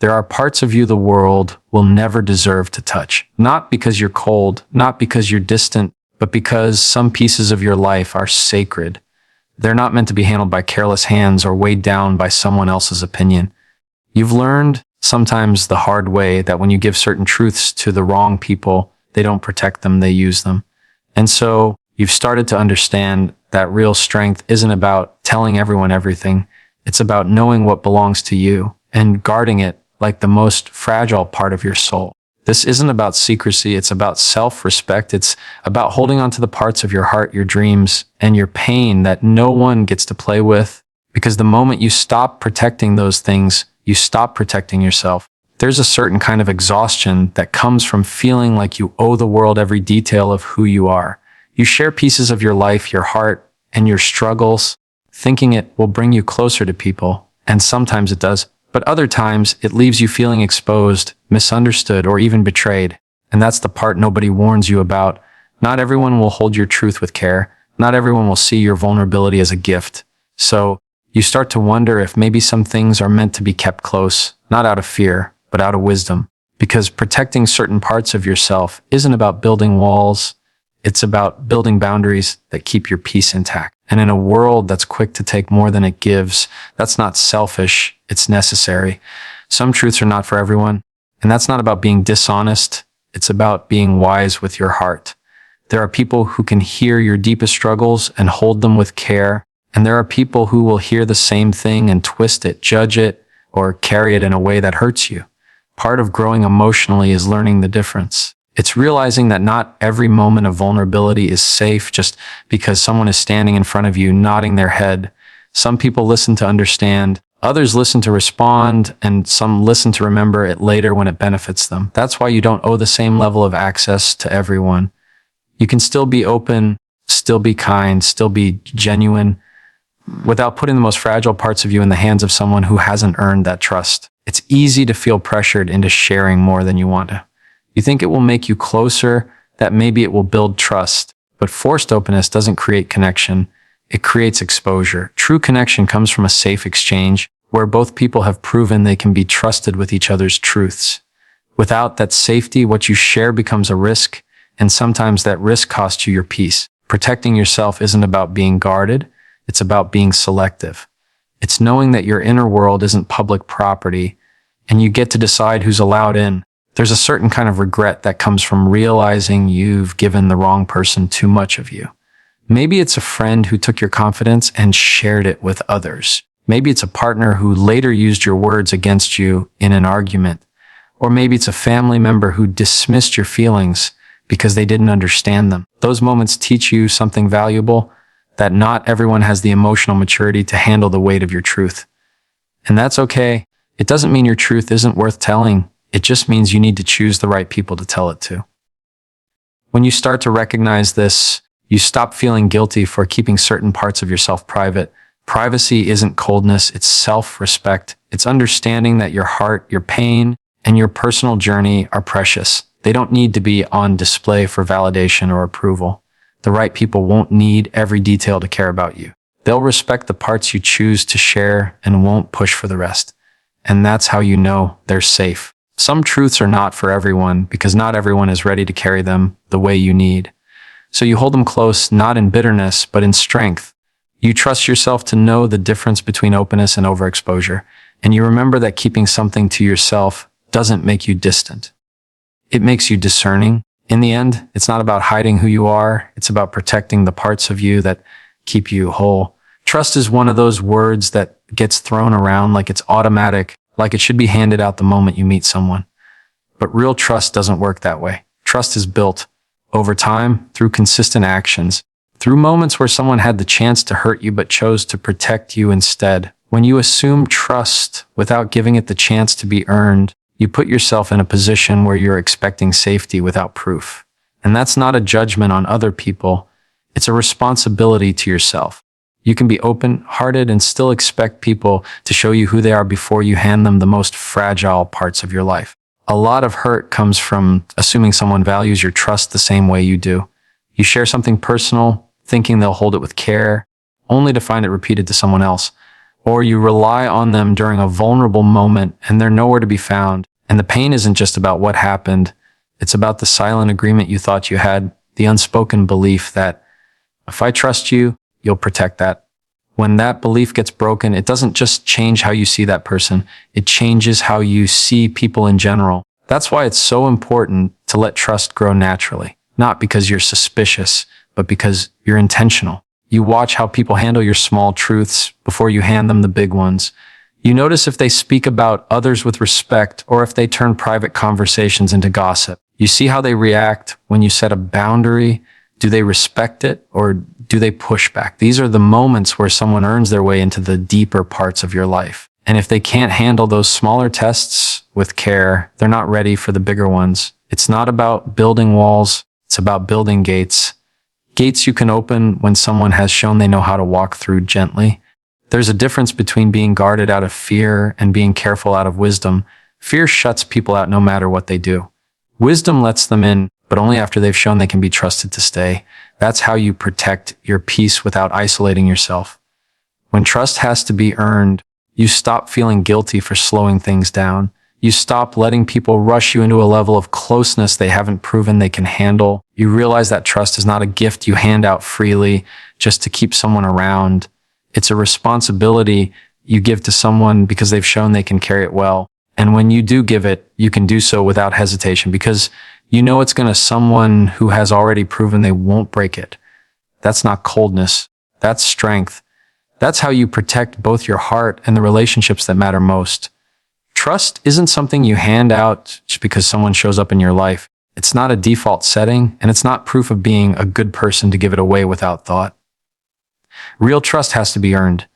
There are parts of you the world will never deserve to touch. Not because you're cold, not because you're distant, but because some pieces of your life are sacred. They're not meant to be handled by careless hands or weighed down by someone else's opinion. You've learned, sometimes the hard way, that when you give certain truths to the wrong people, they don't protect them, they use them. And so you've started to understand that real strength isn't about telling everyone everything. It's about knowing what belongs to you and guarding it like the most fragile part of your soul. This isn't about secrecy, it's about self-respect. It's about holding on to the parts of your heart, your dreams, and your pain that no one gets to play with. Because the moment you stop protecting those things, you stop protecting yourself. There's a certain kind of exhaustion that comes from feeling like you owe the world every detail of who you are. You share pieces of your life, your heart, and your struggles, thinking it will bring you closer to people. And sometimes it does. But other times, it leaves you feeling exposed, misunderstood, or even betrayed. And that's the part nobody warns you about. Not everyone will hold your truth with care. Not everyone will see your vulnerability as a gift. So you start to wonder if maybe some things are meant to be kept close, not out of fear, but out of wisdom. Because protecting certain parts of yourself isn't about building walls. It's about building boundaries that keep your peace intact. And in a world that's quick to take more than it gives, that's not selfish, it's necessary. Some truths are not for everyone, and that's not about being dishonest, it's about being wise with your heart. There are people who can hear your deepest struggles and hold them with care, and there are people who will hear the same thing and twist it, judge it, or carry it in a way that hurts you. Part of growing emotionally is learning the difference. It's realizing that not every moment of vulnerability is safe just because someone is standing in front of you nodding their head. Some people listen to understand, others listen to respond, and some listen to remember it later when it benefits them. That's why you don't owe the same level of access to everyone. You can still be open, still be kind, still be genuine, without putting the most fragile parts of you in the hands of someone who hasn't earned that trust. It's easy to feel pressured into sharing more than you want to. You think it will make you closer, that maybe it will build trust. But forced openness doesn't create connection. It creates exposure. True connection comes from a safe exchange where both people have proven they can be trusted with each other's truths. Without that safety, what you share becomes a risk, and sometimes that risk costs you your peace. Protecting yourself isn't about being guarded. It's about being selective. It's knowing that your inner world isn't public property, and you get to decide who's allowed in. There's a certain kind of regret that comes from realizing you've given the wrong person too much of you. Maybe it's a friend who took your confidence and shared it with others. Maybe it's a partner who later used your words against you in an argument. Or maybe it's a family member who dismissed your feelings because they didn't understand them. Those moments teach you something valuable, that not everyone has the emotional maturity to handle the weight of your truth. And that's okay. It doesn't mean your truth isn't worth telling. It just means you need to choose the right people to tell it to. When you start to recognize this, you stop feeling guilty for keeping certain parts of yourself private. Privacy isn't coldness, it's self-respect. It's understanding that your heart, your pain, and your personal journey are precious. They don't need to be on display for validation or approval. The right people won't need every detail to care about you. They'll respect the parts you choose to share and won't push for the rest. And that's how you know they're safe. Some truths are not for everyone because not everyone is ready to carry them the way you need. So you hold them close, not in bitterness, but in strength. You trust yourself to know the difference between openness and overexposure. And you remember that keeping something to yourself doesn't make you distant. It makes you discerning. In the end, it's not about hiding who you are. It's about protecting the parts of you that keep you whole. Trust is one of those words that gets thrown around like it's automatic, like it should be handed out the moment you meet someone. But real trust doesn't work that way. Trust is built over time through consistent actions, through moments where someone had the chance to hurt you but chose to protect you instead. When you assume trust without giving it the chance to be earned, you put yourself in a position where you're expecting safety without proof. And that's not a judgment on other people. It's a responsibility to yourself. You can be open-hearted and still expect people to show you who they are before you hand them the most fragile parts of your life. A lot of hurt comes from assuming someone values your trust the same way you do. You share something personal, thinking they'll hold it with care, only to find it repeated to someone else. Or you rely on them during a vulnerable moment and they're nowhere to be found. And the pain isn't just about what happened. It's about the silent agreement you thought you had, the unspoken belief that if I trust you, you'll protect that. When that belief gets broken, it doesn't just change how you see that person. It changes how you see people in general. That's why it's so important to let trust grow naturally. Not because you're suspicious, but because you're intentional. You watch how people handle your small truths before you hand them the big ones. You notice if they speak about others with respect or if they turn private conversations into gossip. You see how they react when you set a boundary. Do they respect it or do they push back? These are the moments where someone earns their way into the deeper parts of your life. And if they can't handle those smaller tests with care, they're not ready for the bigger ones. It's not about building walls. It's about building gates. Gates you can open when someone has shown they know how to walk through gently. There's a difference between being guarded out of fear and being careful out of wisdom. Fear shuts people out no matter what they do. Wisdom lets them in, but only after they've shown they can be trusted to stay. That's how you protect your peace without isolating yourself. When trust has to be earned, you stop feeling guilty for slowing things down. You stop letting people rush you into a level of closeness they haven't proven they can handle. You realize that trust is not a gift you hand out freely just to keep someone around. It's a responsibility you give to someone because they've shown they can carry it well. And when you do give it, you can do so without hesitation because you know it's going to someone who has already proven they won't break it. That's not coldness. That's strength. That's how you protect both your heart and the relationships that matter most. Trust isn't something you hand out just because someone shows up in your life. It's not a default setting, and it's not proof of being a good person to give it away without thought. Real trust has to be earned,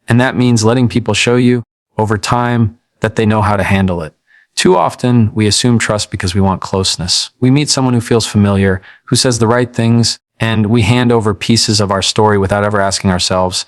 and that means letting people show you, over time, that they know how to handle it. Too often, we assume trust because we want closeness. We meet someone who feels familiar, who says the right things, and we hand over pieces of our story without ever asking ourselves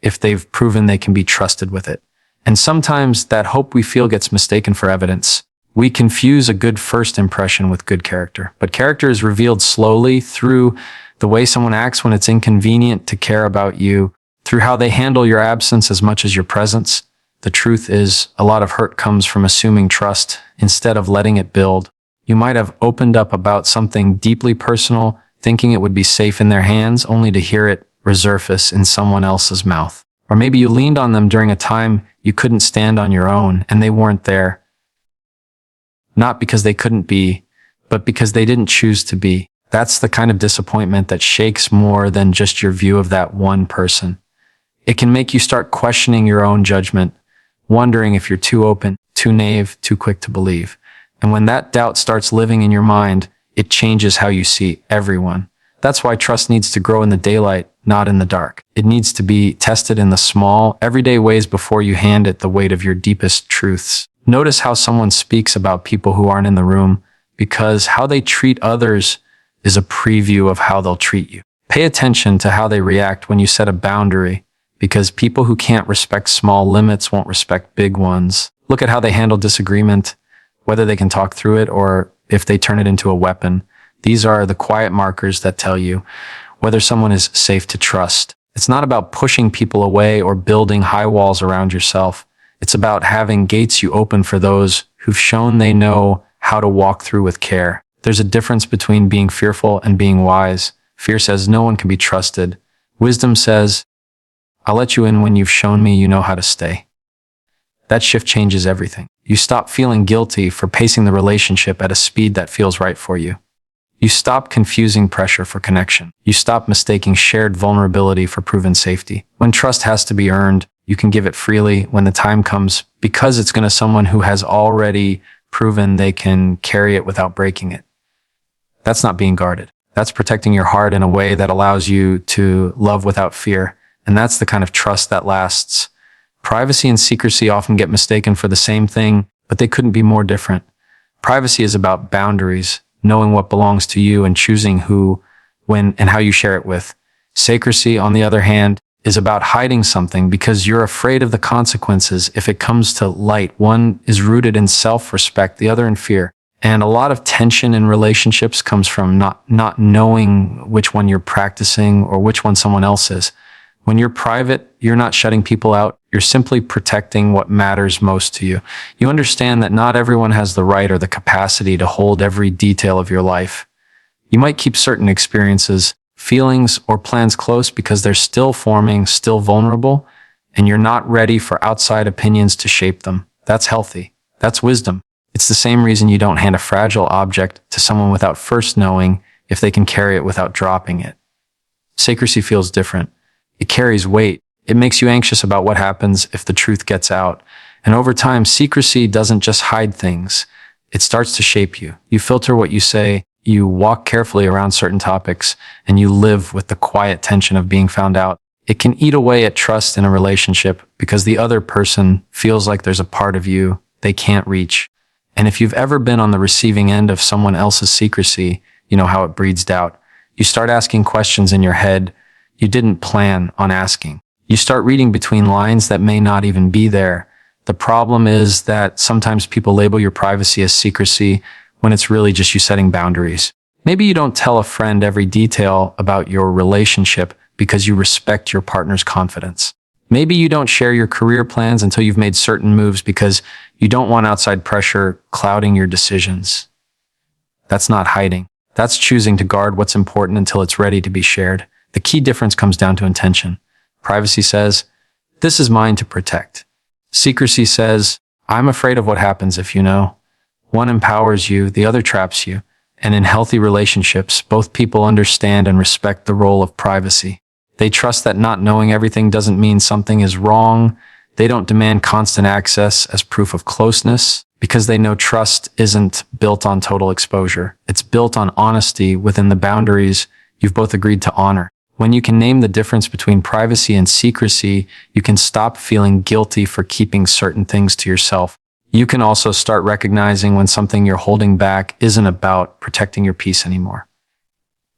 if they've proven they can be trusted with it. And sometimes that hope we feel gets mistaken for evidence. We confuse a good first impression with good character. But character is revealed slowly through the way someone acts when it's inconvenient to care about you, through how they handle your absence as much as your presence. The truth is, a lot of hurt comes from assuming trust instead of letting it build. You might have opened up about something deeply personal, thinking it would be safe in their hands, only to hear it resurface in someone else's mouth. Or maybe you leaned on them during a time you couldn't stand on your own, and they weren't there. Not because they couldn't be, but because they didn't choose to be. That's the kind of disappointment that shakes more than just your view of that one person. It can make you start questioning your own judgment, wondering if you're too open, too naive, too quick to believe. And when that doubt starts living in your mind, it changes how you see everyone. That's why trust needs to grow in the daylight, not in the dark. It needs to be tested in the small, everyday ways before you hand it the weight of your deepest truths. Notice how someone speaks about people who aren't in the room, because how they treat others is a preview of how they'll treat you. Pay attention to how they react when you set a boundary, because people who can't respect small limits won't respect big ones. Look at how they handle disagreement, whether they can talk through it or if they turn it into a weapon. These are the quiet markers that tell you whether someone is safe to trust. It's not about pushing people away or building high walls around yourself. It's about having gates you open for those who've shown they know how to walk through with care. There's a difference between being fearful and being wise. Fear says no one can be trusted. Wisdom says, I'll let you in when you've shown me you know how to stay. That shift changes everything. You stop feeling guilty for pacing the relationship at a speed that feels right for you. You stop confusing pressure for connection. You stop mistaking shared vulnerability for proven safety. When trust has to be earned, you can give it freely when the time comes because it's going to someone who has already proven they can carry it without breaking it. That's not being guarded. That's protecting your heart in a way that allows you to love without fear. And that's the kind of trust that lasts. Privacy and secrecy often get mistaken for the same thing, but they couldn't be more different. Privacy is about boundaries, knowing what belongs to you and choosing who, when, and how you share it with. Secrecy, on the other hand, is about hiding something because you're afraid of the consequences if it comes to light. One is rooted in self-respect, the other in fear. And a lot of tension in relationships comes from not knowing which one you're practicing or which one someone else is. When you're private, you're not shutting people out. You're simply protecting what matters most to you. You understand that not everyone has the right or the capacity to hold every detail of your life. You might keep certain experiences, feelings, or plans close because they're still forming, still vulnerable, and you're not ready for outside opinions to shape them. That's healthy. That's wisdom. It's the same reason you don't hand a fragile object to someone without first knowing if they can carry it without dropping it. Secrecy feels different. It carries weight. It makes you anxious about what happens if the truth gets out. And over time, secrecy doesn't just hide things. It starts to shape you. You filter what you say, you walk carefully around certain topics, and you live with the quiet tension of being found out. It can eat away at trust in a relationship because the other person feels like there's a part of you they can't reach. And if you've ever been on the receiving end of someone else's secrecy, you know how it breeds doubt. You start asking questions in your head you didn't plan on asking. You start reading between lines that may not even be there. The problem is that sometimes people label your privacy as secrecy when it's really just you setting boundaries. Maybe you don't tell a friend every detail about your relationship because you respect your partner's confidence. Maybe you don't share your career plans until you've made certain moves because you don't want outside pressure clouding your decisions. That's not hiding. That's choosing to guard what's important until it's ready to be shared. The key difference comes down to intention. Privacy says, this is mine to protect. Secrecy says, I'm afraid of what happens if you know. One empowers you, the other traps you. And in healthy relationships, both people understand and respect the role of privacy. They trust that not knowing everything doesn't mean something is wrong. They don't demand constant access as proof of closeness because they know trust isn't built on total exposure. It's built on honesty within the boundaries you've both agreed to honor. When you can name the difference between privacy and secrecy, you can stop feeling guilty for keeping certain things to yourself. You can also start recognizing when something you're holding back isn't about protecting your peace anymore.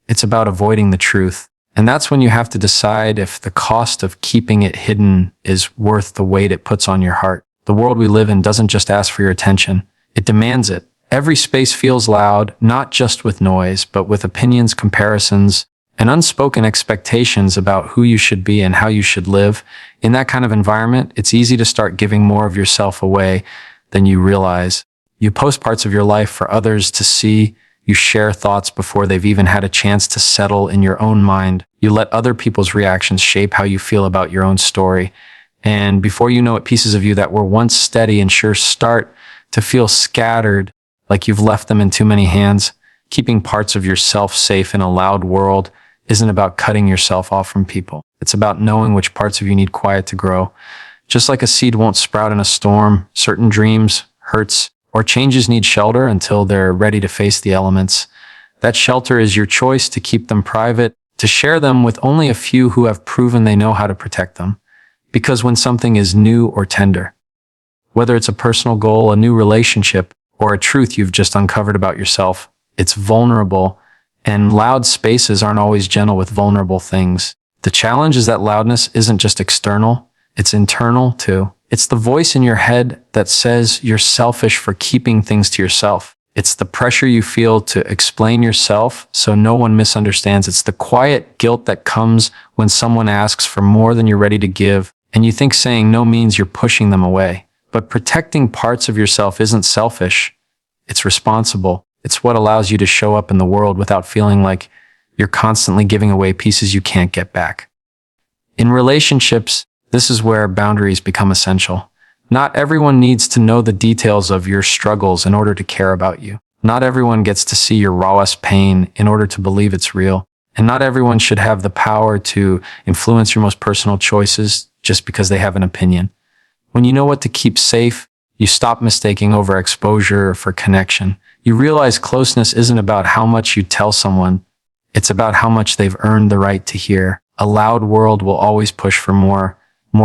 It's about avoiding the truth. And that's when you have to decide if the cost of keeping it hidden is worth the weight it puts on your heart. The world we live in doesn't just ask for your attention. It demands it. Every space feels loud, not just with noise, but with opinions, comparisons, and unspoken expectations about who you should be and how you should live. In that kind of environment, it's easy to start giving more of yourself away than you realize. You post parts of your life for others to see. You share thoughts before they've even had a chance to settle in your own mind. You let other people's reactions shape how you feel about your own story. And before you know it, pieces of you that were once steady and sure start to feel scattered, like you've left them in too many hands. Keeping parts of yourself safe in a loud world isn't about cutting yourself off from people. It's about knowing which parts of you need quiet to grow. Just like a seed won't sprout in a storm, certain dreams, hurts, or changes need shelter until they're ready to face the elements. That shelter is your choice to keep them private, to share them with only a few who have proven they know how to protect them. Because when something is new or tender, whether it's a personal goal, a new relationship, or a truth you've just uncovered about yourself, it's vulnerable. And loud spaces aren't always gentle with vulnerable things. The challenge is that loudness isn't just external, it's internal too. It's the voice in your head that says you're selfish for keeping things to yourself. It's the pressure you feel to explain yourself so no one misunderstands. It's the quiet guilt that comes when someone asks for more than you're ready to give, and you think saying no means you're pushing them away. But protecting parts of yourself isn't selfish, it's responsible. It's what allows you to show up in the world without feeling like you're constantly giving away pieces you can't get back. In relationships, this is where boundaries become essential. Not everyone needs to know the details of your struggles in order to care about you. Not everyone gets to see your rawest pain in order to believe it's real. And not everyone should have the power to influence your most personal choices just because they have an opinion. When you know what to keep safe, you stop mistaking overexposure for connection. You realize closeness isn't about how much you tell someone. It's about how much they've earned the right to hear. A loud world will always push for more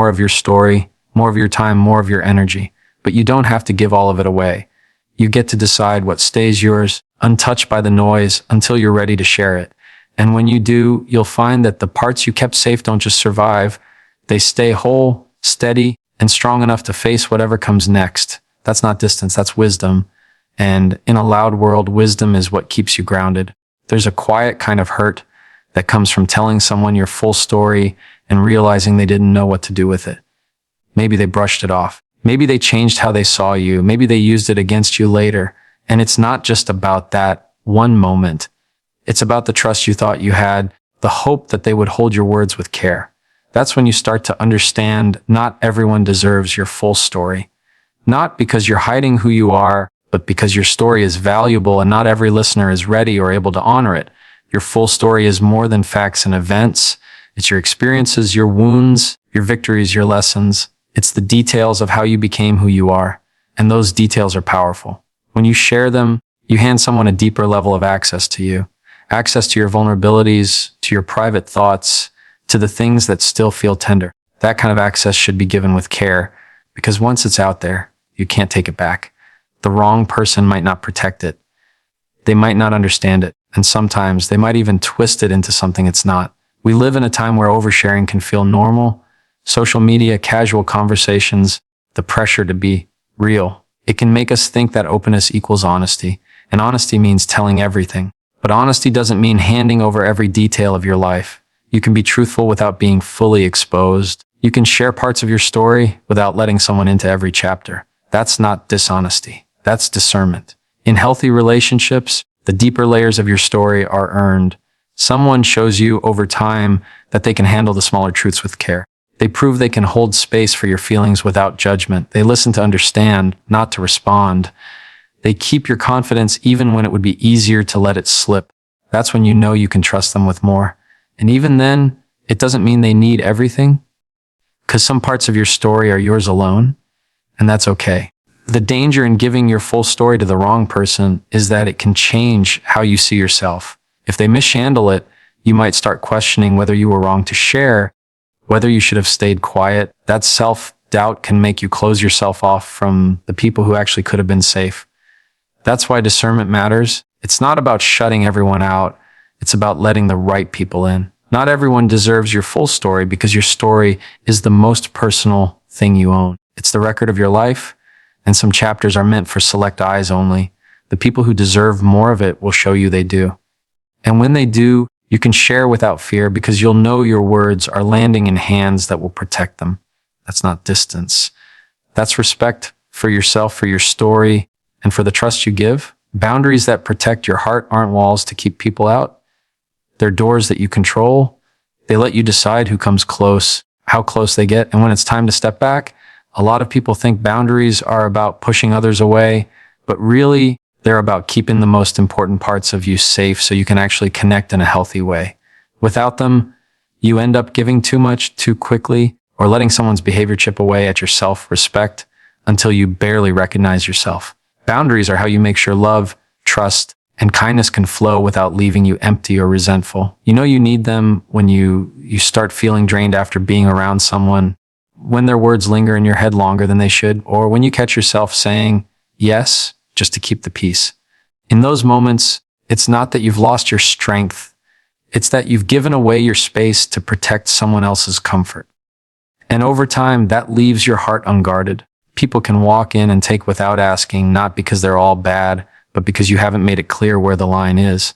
of your story, more of your time, more of your energy. But you don't have to give all of it away. You get to decide what stays yours, untouched by the noise, until you're ready to share it. And when you do, you'll find that the parts you kept safe don't just survive. They stay whole, steady, and strong enough to face whatever comes next. That's not distance, that's wisdom. And in a loud world, wisdom is what keeps you grounded. There's a quiet kind of hurt that comes from telling someone your full story and realizing they didn't know what to do with it. maybe they brushed it off. Maybe they changed how they saw you. Maybe they used it against you later. And it's not just about that one moment. It's about the trust you thought you had, the hope that they would hold your words with care. That's when you start to understand not everyone deserves your full story. Not because you're hiding who you are, but because your story is valuable and not every listener is ready or able to honor it. Your full story is more than facts and events. It's your experiences, your wounds, your victories, your lessons. It's the details of how you became who you are. And those details are powerful. When you share them, you hand someone a deeper level of access to you. Access to your vulnerabilities, to your private thoughts, to the things that still feel tender. That kind of access should be given with care, because once it's out there, you can't take it back. The wrong person might not protect it. They might not understand it, and sometimes they might even twist it into something it's not. We live in a time where oversharing can feel normal. Social media, casual conversations, the pressure to be real. It can make us think that openness equals honesty, and honesty means telling everything. But honesty doesn't mean handing over every detail of your life. You can be truthful without being fully exposed. You can share parts of your story without letting someone into every chapter. That's not dishonesty. That's discernment. In healthy relationships, the deeper layers of your story are earned. Someone shows you over time that they can handle the smaller truths with care. They prove they can hold space for your feelings without judgment. They listen to understand, not to respond. They keep your confidence even when it would be easier to let it slip. That's when you know you can trust them with more. And even then, it doesn't mean they need everything, because some parts of your story are yours alone, and that's okay. The danger in giving your full story to the wrong person is that it can change how you see yourself. If they mishandle it, you might start questioning whether you were wrong to share, whether you should have stayed quiet. That self-doubt can make you close yourself off from the people who actually could have been safe. That's why discernment matters. It's not about shutting everyone out. It's about letting the right people in. Not everyone deserves your full story because your story is the most personal thing you own. It's the record of your life, and some chapters are meant for select eyes only. The people who deserve more of it will show you they do. And when they do, you can share without fear because you'll know your words are landing in hands that will protect them. That's not distance. That's respect for yourself, for your story, and for the trust you give. Boundaries that protect your heart aren't walls to keep people out. They're doors that you control. They let you decide who comes close, how close they get, and when it's time to step back. A lot of people think boundaries are about pushing others away, but really, they're about keeping the most important parts of you safe so you can actually connect in a healthy way. Without them, you end up giving too much too quickly or letting someone's behavior chip away at your self-respect until you barely recognize yourself. Boundaries are how you make sure love, trust, and kindness can flow without leaving you empty or resentful. You know you need them when you start feeling drained after being around someone, when their words linger in your head longer than they should, or when you catch yourself saying yes just to keep the peace. In those moments, it's not that you've lost your strength. It's that you've given away your space to protect someone else's comfort. And over time, that leaves your heart unguarded. People can walk in and take without asking, not because they're all bad, but because you haven't made it clear where the line is.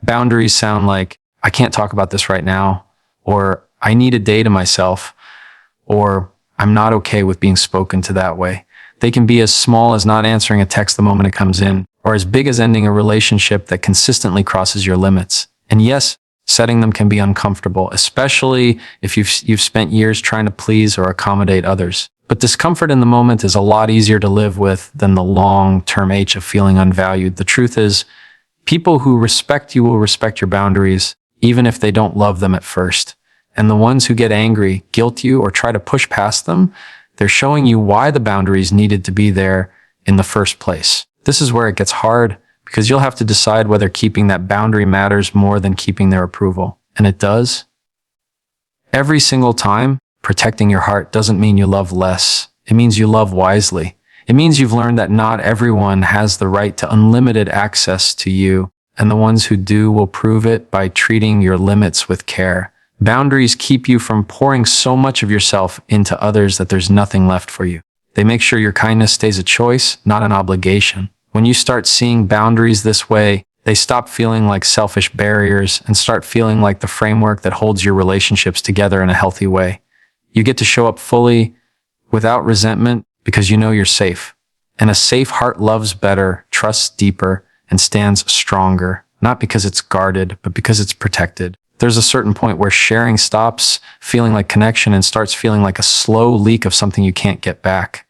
Boundaries sound like, I can't talk about this right now, or I need a day to myself, or I'm not okay with being spoken to that way. They can be as small as not answering a text the moment it comes in, or as big as ending a relationship that consistently crosses your limits. And yes, setting them can be uncomfortable, especially if you've spent years trying to please or accommodate others. But discomfort in the moment is a lot easier to live with than the long-term ache of feeling unvalued. The truth is, people who respect you will respect your boundaries, even if they don't love them at first. And the ones who get angry, guilt you, or try to push past them, they're showing you why the boundaries needed to be there in the first place. This is where it gets hard, because you'll have to decide whether keeping that boundary matters more than keeping their approval. And it does. Every single time, protecting your heart doesn't mean you love less. It means you love wisely. It means you've learned that not everyone has the right to unlimited access to you, and the ones who do will prove it by treating your limits with care. Boundaries keep you from pouring so much of yourself into others that there's nothing left for you. They make sure your kindness stays a choice, not an obligation. When you start seeing boundaries this way, they stop feeling like selfish barriers and start feeling like the framework that holds your relationships together in a healthy way. You get to show up fully, without resentment, because you know you're safe. And a safe heart loves better, trusts deeper, and stands stronger, not because it's guarded, but because it's protected. There's a certain point where sharing stops feeling like connection and starts feeling like a slow leak of something you can't get back.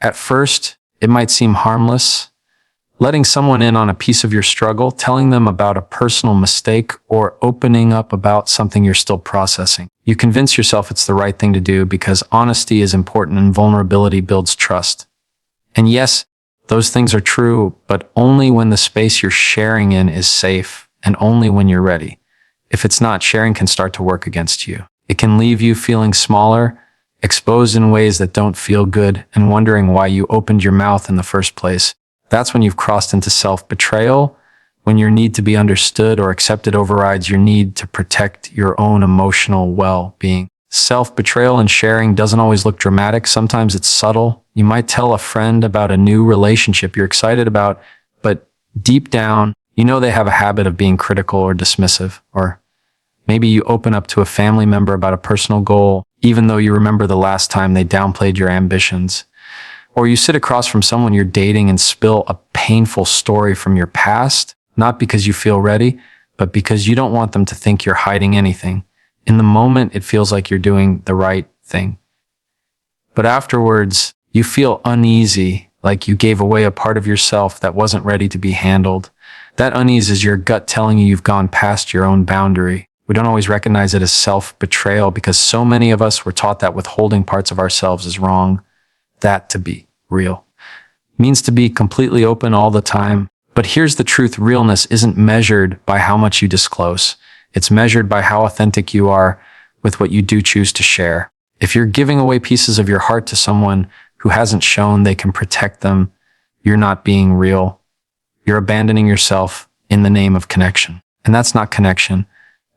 At first, it might seem harmless, letting someone in on a piece of your struggle, telling them about a personal mistake, or opening up about something you're still processing. You convince yourself it's the right thing to do because honesty is important and vulnerability builds trust. And yes, those things are true, but only when the space you're sharing in is safe and only when you're ready. If it's not, sharing can start to work against you. It can leave you feeling smaller, exposed in ways that don't feel good, and wondering why you opened your mouth in the first place. That's when you've crossed into self-betrayal, when your need to be understood or accepted overrides your need to protect your own emotional well-being. Self-betrayal and sharing doesn't always look dramatic. Sometimes it's subtle. You might tell a friend about a new relationship you're excited about, but deep down, you know they have a habit of being critical or dismissive. Or maybe you open up to a family member about a personal goal, even though you remember the last time they downplayed your ambitions. Or you sit across from someone you're dating and spill a painful story from your past, not because you feel ready, but because you don't want them to think you're hiding anything. In the moment, it feels like you're doing the right thing. But afterwards, you feel uneasy, like you gave away a part of yourself that wasn't ready to be handled. That unease is your gut telling you you've gone past your own boundary. We don't always recognize it as self-betrayal because so many of us were taught that withholding parts of ourselves is wrong. That to be real means to be completely open all the time. But here's the truth. Realness isn't measured by how much you disclose. It's measured by how authentic you are with what you do choose to share. If you're giving away pieces of your heart to someone who hasn't shown they can protect them, you're not being real. You're abandoning yourself in the name of connection. And that's not connection.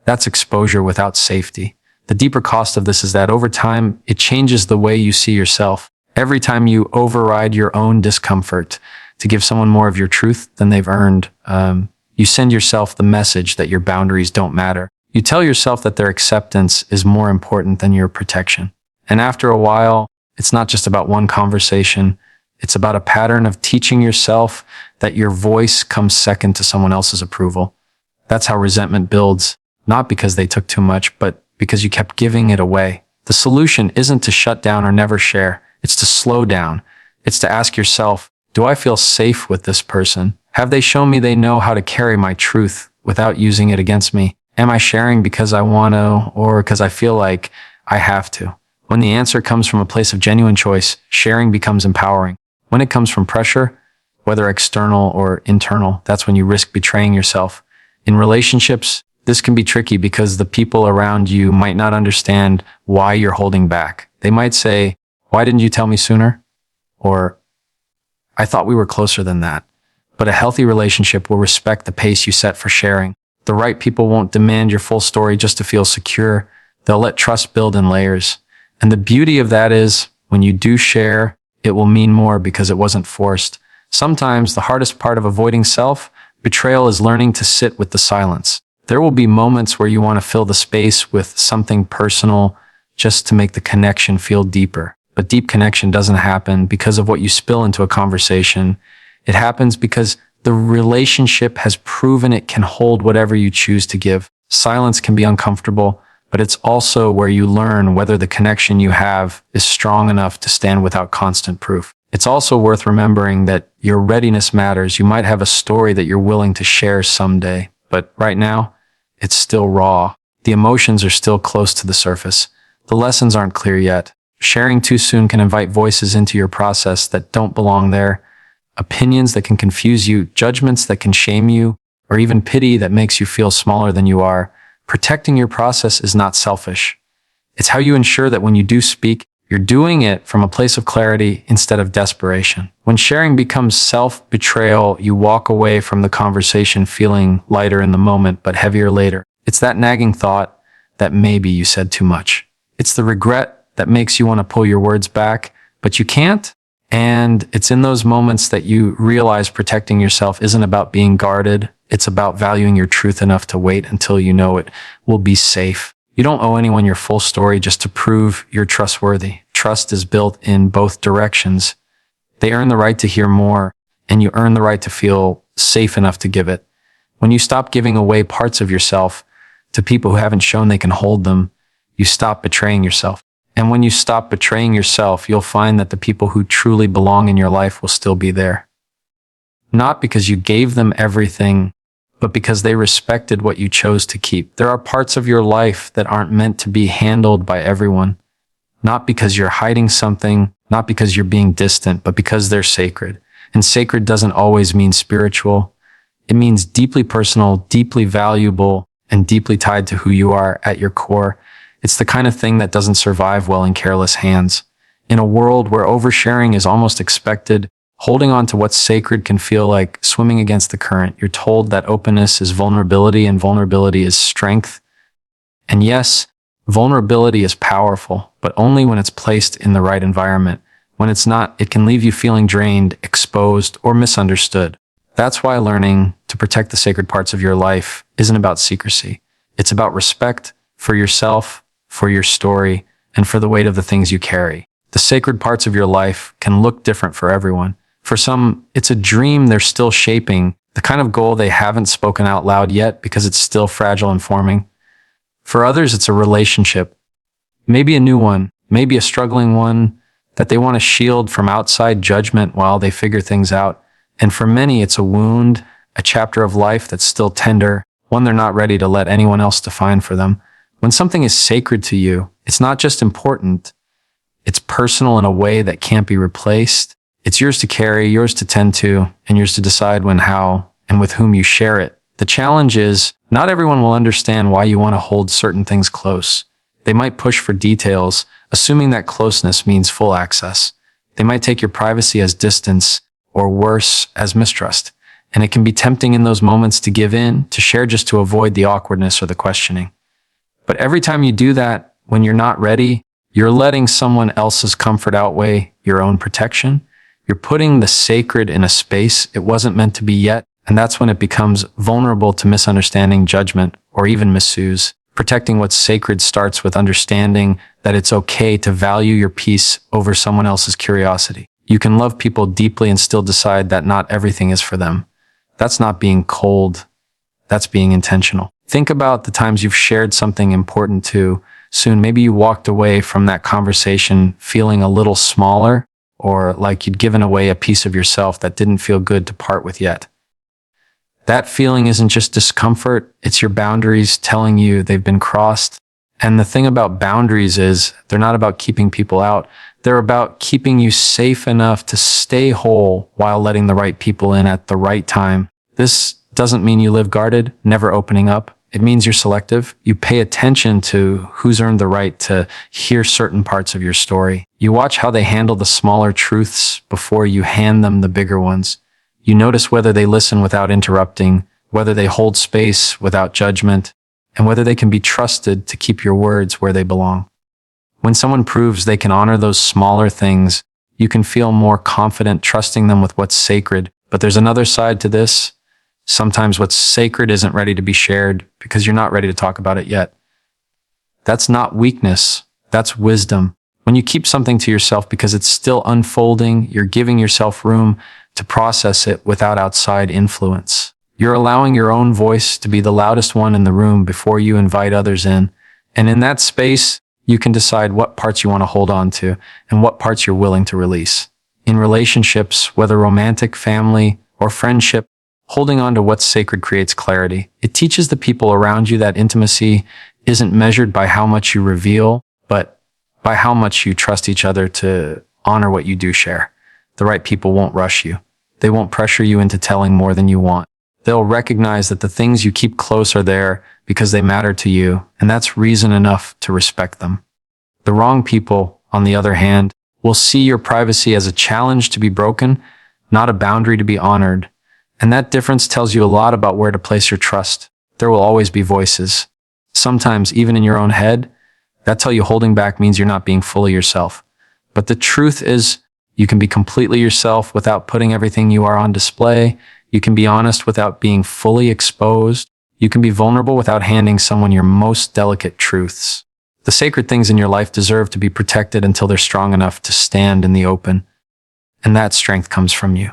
That's exposure without safety. The deeper cost of this is that over time, it changes the way you see yourself. Every time you override your own discomfort to give someone more of your truth than they've earned, you send yourself the message that your boundaries don't matter. You tell yourself that their acceptance is more important than your protection. And after a while, it's not just about one conversation. It's about a pattern of teaching yourself that your voice comes second to someone else's approval. That's how resentment builds, not because they took too much, but because you kept giving it away. The solution isn't to shut down or never share. It's to slow down. It's to ask yourself, do I feel safe with this person? Have they shown me they know how to carry my truth without using it against me? Am I sharing because I want to or because I feel like I have to? When the answer comes from a place of genuine choice, sharing becomes empowering. When it comes from pressure, whether external or internal, that's when you risk betraying yourself. In relationships, this can be tricky because the people around you might not understand why you're holding back. They might say, "Why didn't you tell me sooner?" Or, "I thought we were closer than that." But a healthy relationship will respect the pace you set for sharing. The right people won't demand your full story just to feel secure. They'll let trust build in layers. And the beauty of that is, when you do share, it will mean more because it wasn't forced. Sometimes the hardest part of avoiding self-betrayal is learning to sit with the silence. There will be moments where you want to fill the space with something personal just to make the connection feel deeper. But deep connection doesn't happen because of what you spill into a conversation. It happens because the relationship has proven it can hold whatever you choose to give. Silence can be uncomfortable, but it's also where you learn whether the connection you have is strong enough to stand without constant proof. It's also worth remembering that your readiness matters. You might have a story that you're willing to share someday, but right now, it's still raw. The emotions are still close to the surface. The lessons aren't clear yet. Sharing too soon can invite voices into your process that don't belong there, opinions that can confuse you, judgments that can shame you, or even pity that makes you feel smaller than you are. Protecting your process is not selfish. It's how you ensure that when you do speak, you're doing it from a place of clarity instead of desperation. When sharing becomes self-betrayal, you walk away from the conversation feeling lighter in the moment, but heavier later. It's that nagging thought that maybe you said too much. It's the regret that makes you want to pull your words back, but you can't. And it's in those moments that you realize protecting yourself isn't about being guarded. It's about valuing your truth enough to wait until you know it will be safe. You don't owe anyone your full story just to prove you're trustworthy. Trust trust is built in both directions. They earn the right to hear more, and you earn the right to feel safe enough to give it. When you stop giving away parts of yourself to people who haven't shown they can hold them, you stop betraying yourself. And when you stop betraying yourself, you'll find that the people who truly belong in your life will still be there. Not because you gave them everything, but because they respected what you chose to keep. There are parts of your life that aren't meant to be handled by everyone. Not because you're hiding something, not because you're being distant, but because they're sacred. And sacred doesn't always mean spiritual. It means deeply personal, deeply valuable, and deeply tied to who you are at your core. It's the kind of thing that doesn't survive well in careless hands. In a world where oversharing is almost expected, holding on to what's sacred can feel like swimming against the current. You're told that openness is vulnerability and vulnerability is strength. And yes, vulnerability is powerful, but only when it's placed in the right environment. When it's not, it can leave you feeling drained, exposed, or misunderstood. That's why learning to protect the sacred parts of your life isn't about secrecy. It's about respect for yourself, for your story, and for the weight of the things you carry. The sacred parts of your life can look different for everyone. For some, it's a dream they're still shaping, the kind of goal they haven't spoken out loud yet because it's still fragile and forming. For others, it's a relationship, maybe a new one, maybe a struggling one that they want to shield from outside judgment while they figure things out. And for many, it's a wound, a chapter of life that's still tender, one they're not ready to let anyone else define for them. When something is sacred to you, it's not just important, it's personal in a way that can't be replaced. It's yours to carry, yours to tend to, and yours to decide when, how, and with whom you share it. The challenge is, not everyone will understand why you want to hold certain things close. They might push for details, assuming that closeness means full access. They might take your privacy as distance, or worse, as mistrust. And it can be tempting in those moments to give in, to share just to avoid the awkwardness or the questioning. But every time you do that, when you're not ready, you're letting someone else's comfort outweigh your own protection. You're putting the sacred in a space it wasn't meant to be yet, and that's when it becomes vulnerable to misunderstanding, judgment, or even misuse. Protecting what's sacred starts with understanding that it's okay to value your peace over someone else's curiosity. You can love people deeply and still decide that not everything is for them. That's not being cold. That's being intentional. Think about the times you've shared something important to. Soon, maybe you walked away from that conversation feeling a little smaller, or like you'd given away a piece of yourself that didn't feel good to part with yet. That feeling isn't just discomfort, it's your boundaries telling you they've been crossed. And the thing about boundaries is they're not about keeping people out. They're about keeping you safe enough to stay whole while letting the right people in at the right time. This doesn't mean you live guarded, never opening up. It means you're selective. You pay attention to who's earned the right to hear certain parts of your story. You watch how they handle the smaller truths before you hand them the bigger ones. You notice whether they listen without interrupting, whether they hold space without judgment, and whether they can be trusted to keep your words where they belong. When someone proves they can honor those smaller things, you can feel more confident trusting them with what's sacred. But there's another side to this. Sometimes what's sacred isn't ready to be shared because you're not ready to talk about it yet. That's not weakness. That's wisdom. When you keep something to yourself because it's still unfolding, you're giving yourself room to process it without outside influence. You're allowing your own voice to be the loudest one in the room before you invite others in. And in that space, you can decide what parts you want to hold on to and what parts you're willing to release. In relationships, whether romantic, family, or friendship, holding on to what's sacred creates clarity. It teaches the people around you that intimacy isn't measured by how much you reveal, but by how much you trust each other to honor what you do share. The right people won't rush you. They won't pressure you into telling more than you want. They'll recognize that the things you keep close are there because they matter to you, and that's reason enough to respect them. The wrong people, on the other hand, will see your privacy as a challenge to be broken, not a boundary to be honored. And that difference tells you a lot about where to place your trust. There will always be voices, sometimes even in your own head, that tell you holding back means you're not being fully yourself. But the truth is, you can be completely yourself without putting everything you are on display. You can be honest without being fully exposed. You can be vulnerable without handing someone your most delicate truths. The sacred things in your life deserve to be protected until they're strong enough to stand in the open. And that strength comes from you.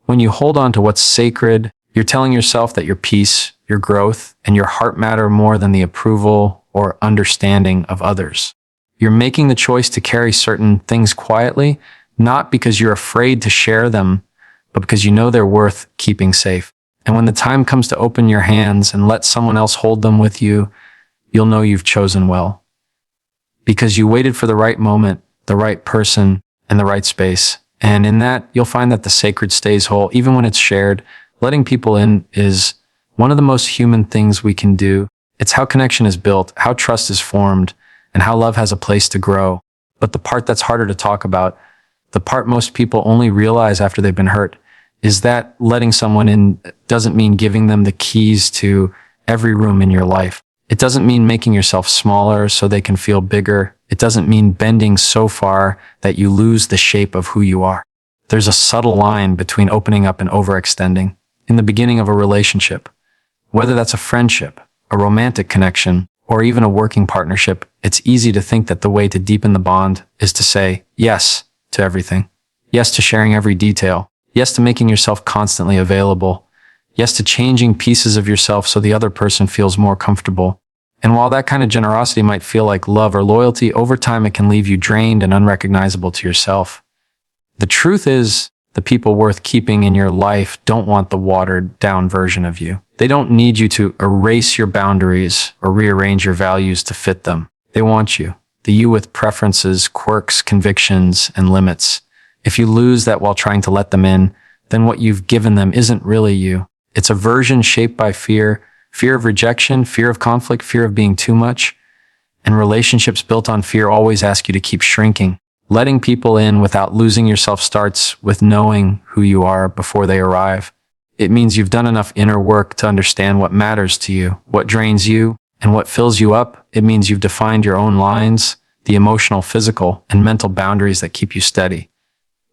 When you hold on to what's sacred, you're telling yourself that your peace, your growth, and your heart matter more than the approval or understanding of others. You're making the choice to carry certain things quietly, not because you're afraid to share them, but because you know they're worth keeping safe. And when the time comes to open your hands and let someone else hold them with you, you'll know you've chosen well. Because you waited for the right moment, the right person, and the right space. And in that, you'll find that the sacred stays whole, even when it's shared. Letting people in is one of the most human things we can do. It's how connection is built, how trust is formed, and how love has a place to grow. But the part that's harder to talk about, the part most people only realize after they've been hurt, is that letting someone in doesn't mean giving them the keys to every room in your life. It doesn't mean making yourself smaller so they can feel bigger. It doesn't mean bending so far that you lose the shape of who you are. There's a subtle line between opening up and overextending. In the beginning of a relationship, whether that's a friendship, a romantic connection, or even a working partnership, it's easy to think that the way to deepen the bond is to say yes to everything. Yes to sharing every detail. Yes to making yourself constantly available. Yes to changing pieces of yourself so the other person feels more comfortable. And while that kind of generosity might feel like love or loyalty, over time it can leave you drained and unrecognizable to yourself. The truth is, the people worth keeping in your life don't want the watered down version of you. They don't need you to erase your boundaries or rearrange your values to fit them. They want you, the you with preferences, quirks, convictions, and limits. If you lose that while trying to let them in, then what you've given them isn't really you. It's a version shaped by fear of rejection, fear of conflict, fear of being too much. And relationships built on fear always ask you to keep shrinking. Letting people in without losing yourself starts with knowing who you are before they arrive. It means you've done enough inner work to understand what matters to you, what drains you, and what fills you up. It means you've defined your own lines, the emotional, physical, and mental boundaries that keep you steady.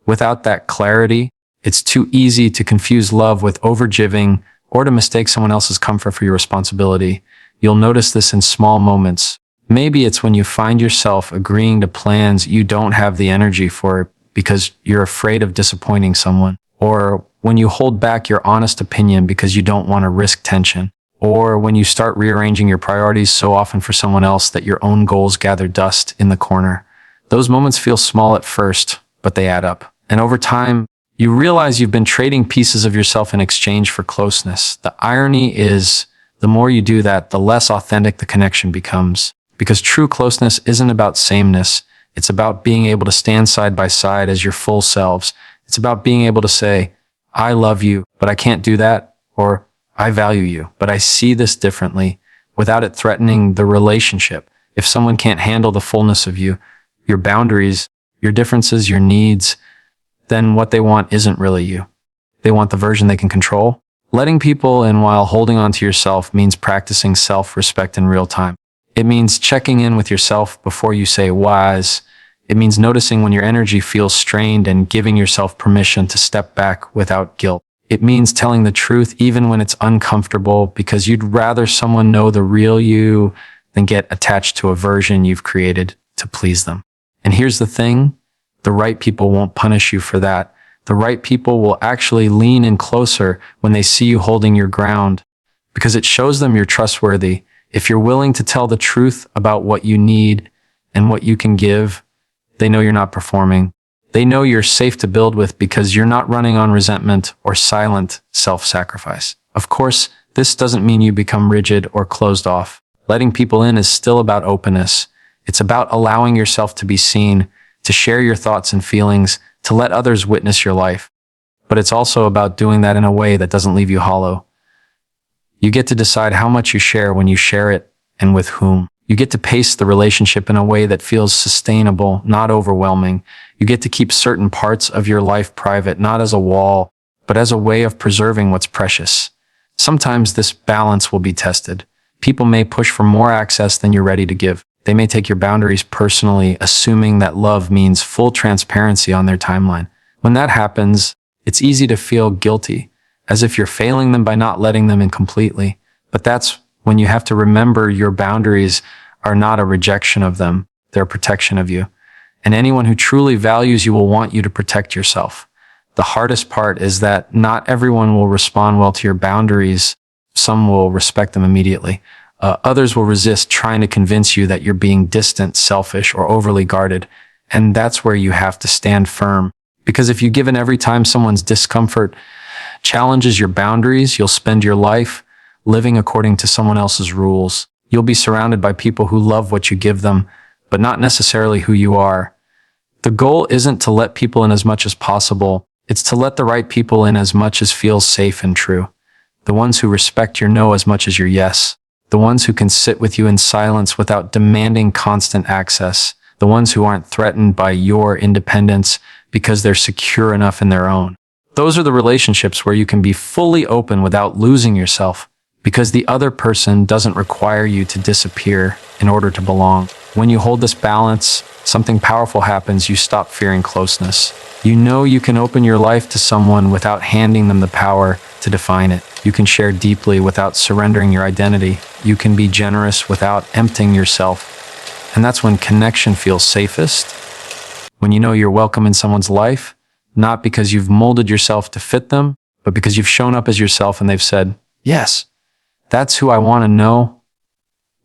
Without that clarity, it's too easy to confuse love with overgiving or to mistake someone else's comfort for your responsibility. You'll notice this in small moments. Maybe it's when you find yourself agreeing to plans you don't have the energy for because you're afraid of disappointing someone, or when you hold back your honest opinion because you don't want to risk tension, or when you start rearranging your priorities so often for someone else that your own goals gather dust in the corner. Those moments feel small at first, but they add up. And over time, you realize you've been trading pieces of yourself in exchange for closeness. The irony is, the more you do that, the less authentic the connection becomes. Because true closeness isn't about sameness. It's about being able to stand side by side as your full selves. It's about being able to say, I love you, but I can't do that. Or I value you, but I see this differently, without it threatening the relationship. If someone can't handle the fullness of you, your boundaries, your differences, your needs, then what they want isn't really you. They want the version they can control. Letting people in while holding on to yourself means practicing self-respect in real time. It means checking in with yourself before you say wise. It means noticing when your energy feels strained and giving yourself permission to step back without guilt. It means telling the truth even when it's uncomfortable, because you'd rather someone know the real you than get attached to a version you've created to please them. And here's the thing, the right people won't punish you for that. The right people will actually lean in closer when they see you holding your ground, because it shows them you're trustworthy. If you're willing to tell the truth about what you need and what you can give, they know you're not performing. They know you're safe to build with because you're not running on resentment or silent self-sacrifice. Of course, this doesn't mean you become rigid or closed off. Letting people in is still about openness. It's about allowing yourself to be seen, to share your thoughts and feelings, to let others witness your life. But it's also about doing that in a way that doesn't leave you hollow. You get to decide how much you share when you share it and with whom. You get to pace the relationship in a way that feels sustainable, not overwhelming. You get to keep certain parts of your life private, not as a wall, but as a way of preserving what's precious. Sometimes this balance will be tested. People may push for more access than you're ready to give. They may take your boundaries personally, assuming that love means full transparency on their timeline. When that happens, it's easy to feel guilty, as if you're failing them by not letting them in completely. But that's when you have to remember your boundaries are not a rejection of them. They're a protection of you. And anyone who truly values you will want you to protect yourself. The hardest part is that not everyone will respond well to your boundaries. Some will respect them immediately. Others will resist, trying to convince you that you're being distant, selfish, or overly guarded. And that's where you have to stand firm. Because if you give in every time someone's discomfort challenges your boundaries, you'll spend your life living according to someone else's rules. You'll be surrounded by people who love what you give them, but not necessarily who you are. The goal isn't to let people in as much as possible. It's to let the right people in as much as feels safe and true. The ones who respect your no as much as your yes. The ones who can sit with you in silence without demanding constant access. The ones who aren't threatened by your independence because they're secure enough in their own. Those are the relationships where you can be fully open without losing yourself, because the other person doesn't require you to disappear in order to belong. When you hold this balance, something powerful happens. You stop fearing closeness. You know you can open your life to someone without handing them the power to define it. You can share deeply without surrendering your identity. You can be generous without emptying yourself. And that's when connection feels safest. When you know you're welcome in someone's life, not because you've molded yourself to fit them, but because you've shown up as yourself and they've said, yes, that's who I want to know.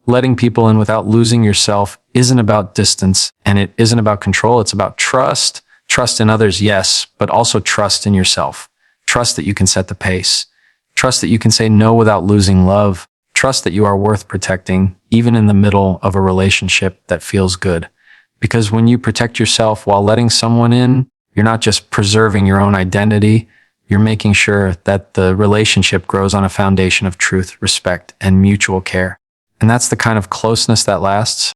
Letting people in without losing yourself isn't about distance, and it isn't about control. It's about trust. Trust in others, yes, but also trust in yourself. Trust that you can set the pace. Trust that you can say no without losing love. Trust that you are worth protecting, even in the middle of a relationship that feels good. Because when you protect yourself while letting someone in, you're not just preserving your own identity, you're making sure that the relationship grows on a foundation of truth, respect, and mutual care. And that's the kind of closeness that lasts.